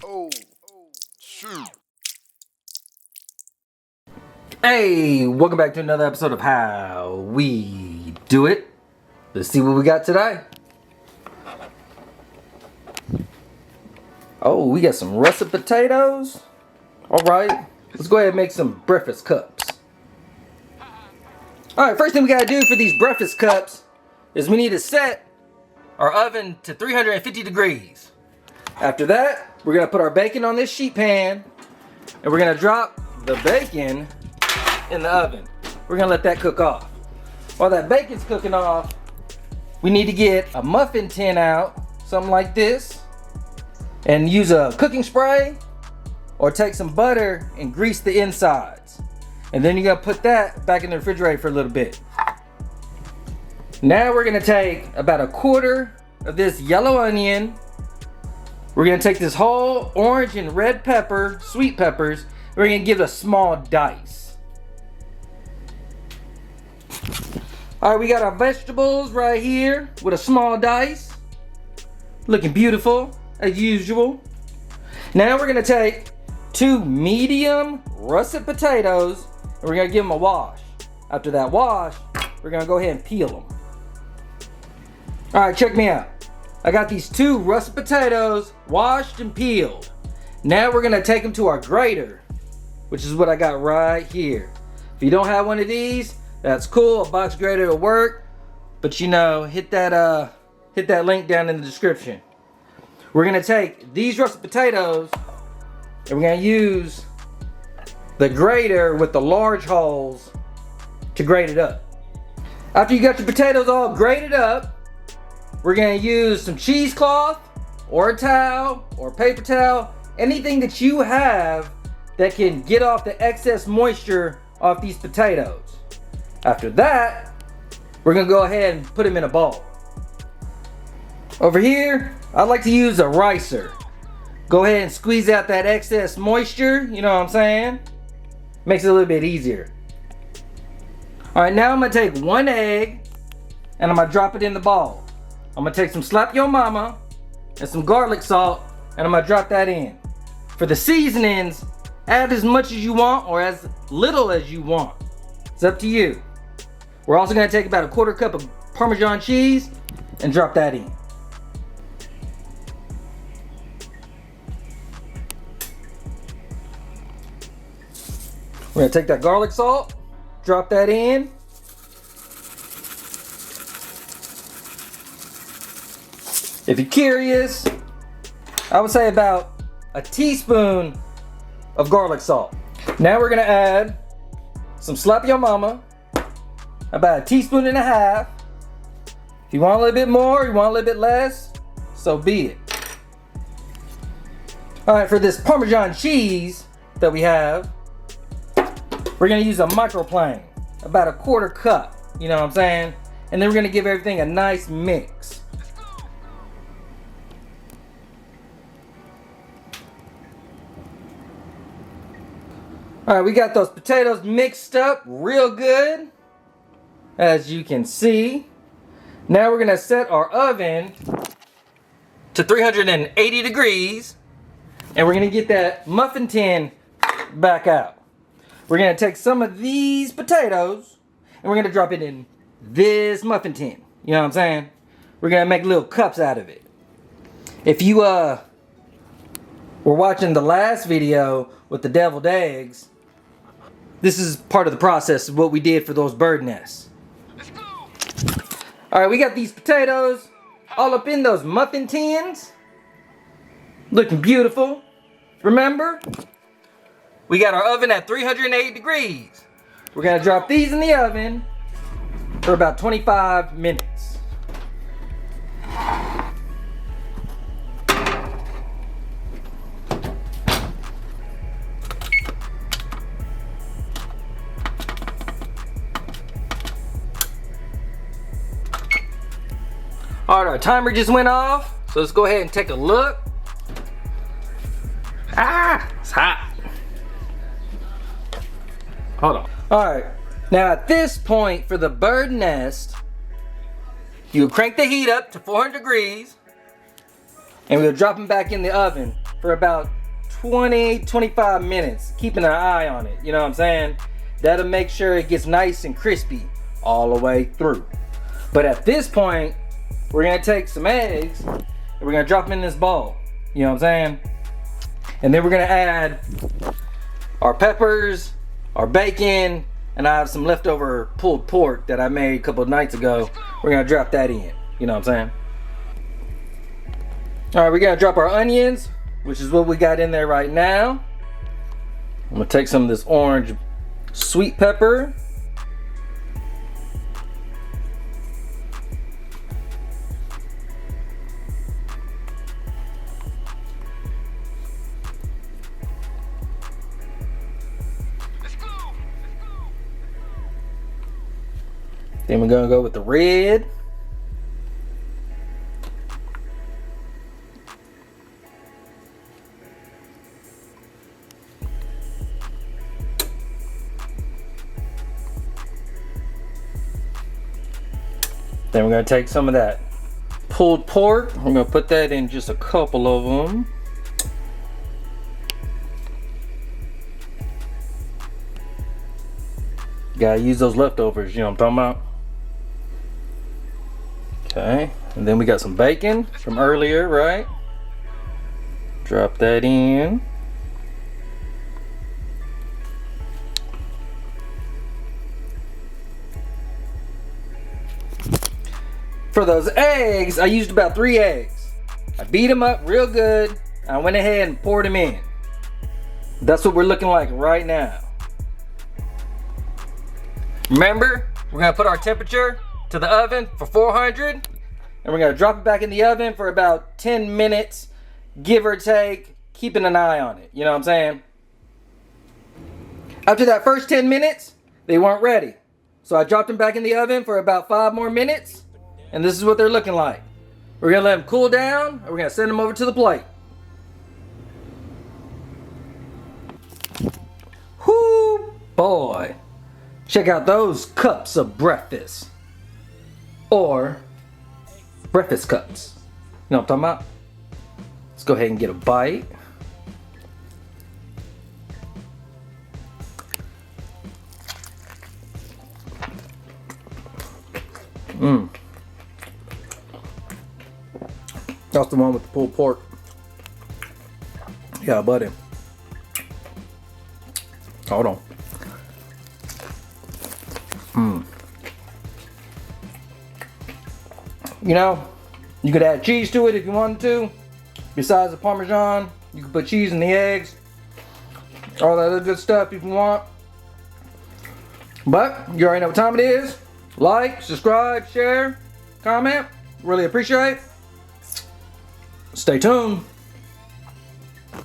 Oh, shoot. Hey, welcome back to another episode of How We Do It. Let's see what we got today. Oh, we got some russet potatoes. Alright, let's go ahead and make some breakfast cups. Alright, first thing we gotta do for these breakfast cups is we need to set our oven to 350 degrees. After that, we're gonna put our bacon on this sheet pan and we're gonna drop the bacon in the oven. We're gonna let that cook off. While that bacon's cooking off, we need to get a muffin tin out, something like this, and use a cooking spray or take some butter and grease the insides. And then you're gonna put that back in the refrigerator for a little bit. Now we're gonna take about a quarter of this yellow onion. We're gonna take this whole orange and red pepper, sweet peppers. We're gonna give it a small dice. All right, we got our vegetables right here with a small dice. Looking beautiful, as usual. Now we're gonna take 2 medium russet potatoes and we're gonna give them a wash. After that wash, we're gonna go ahead and peel them. All right, check me out. I got these 2 russet potatoes washed and peeled. Now we're gonna take them to our grater, which is what I got right here. If you don't have one of these, that's cool. A box grater will work, but you know, hit that link down in the description. We're gonna take these russet potatoes and we're gonna use the grater with the large holes to grate it up. After you got your potatoes all grated up, we're gonna use some cheesecloth or a towel or paper towel, anything that you have that can get off the excess moisture off these potatoes. After that, we're gonna go ahead and put them in a bowl. Over here, I like to use a ricer. Go ahead and squeeze out that excess moisture, you know what I'm saying? Makes it a little bit easier. All right, now I'm gonna take 1 egg and I'm gonna drop it in the bowl. I'm gonna take some Slap Your Mama and some garlic salt and I'm gonna drop that in. For the seasonings, add as much as you want or as little as you want. It's up to you. We're also gonna take about a 1/4 cup of Parmesan cheese and drop that in. We're gonna take that garlic salt, drop that in. If you're curious, I would say about a teaspoon of garlic salt. Now we're gonna add some Slap Your Mama, about 1.5 teaspoons. If you want a little bit more, you want a little bit less, so be it. All right, for this Parmesan cheese that we have, we're gonna use a microplane, about a 1/4 cup, you know what I'm saying? And then we're gonna give everything a nice mix. All right, we got those potatoes mixed up real good, as you can see. Now we're gonna set our oven to 380 degrees, and we're gonna get that muffin tin back out. We're gonna take some of these potatoes, and we're gonna drop it in this muffin tin. You know what I'm saying? We're gonna make little cups out of it. If you were watching the last video with the deviled eggs, this is part of the process of what we did for those bird nests. All right, we got these potatoes all up in those muffin tins. Looking beautiful. Remember, we got our oven at 380 degrees. We're gonna drop these in the oven for about 25 minutes. All right, our timer just went off, so let's go ahead and take a look. It's hot. Hold on. All right, now at this point for the bird nest, you crank the heat up to 400 degrees and we'll drop them back in the oven for about 20-25 minutes, keeping an eye on it. You know what I'm saying? That'll make sure it gets nice and crispy all the way through. But at this point, we're gonna take some eggs and we're gonna drop them in this bowl. You know what I'm saying? And then we're gonna add our peppers, our bacon, and I have some leftover pulled pork that I made a couple of nights ago. We're gonna drop that in. You know what I'm saying? All right, we're gonna drop our onions, which is what we got in there right now. I'm gonna take some of this orange sweet pepper. Then we're gonna go with the red. Then we're gonna take some of that pulled pork. We're gonna put that in just a couple of them. Gotta use those leftovers, you know what I'm talking about? Okay, and then we got some bacon from earlier, right? Drop that in. For those eggs, I used about 3 eggs. I beat them up real good. I went ahead and poured them in. That's what we're looking like right now. Remember, we're gonna put our temperature to the oven for 400, and we're gonna drop it back in the oven for about 10 minutes, give or take, keeping an eye on it. You know what I'm saying? After that first 10 minutes, they weren't ready. So I dropped them back in the oven for about 5 more minutes, and this is what they're looking like. We're gonna let them cool down, and we're gonna send them over to the plate. Whoo, boy. Check out those cups of breakfast. Or breakfast cups. You know what I'm talking about? Let's go ahead and get a bite. That's the one with the pulled pork. Yeah, buddy. Hold on. You know, you could add cheese to it if you wanted to. Besides the Parmesan, you could put cheese in the eggs. All that other good stuff if you want. But you already know what time it is. Like, subscribe, share, comment. Really appreciate it. Stay tuned.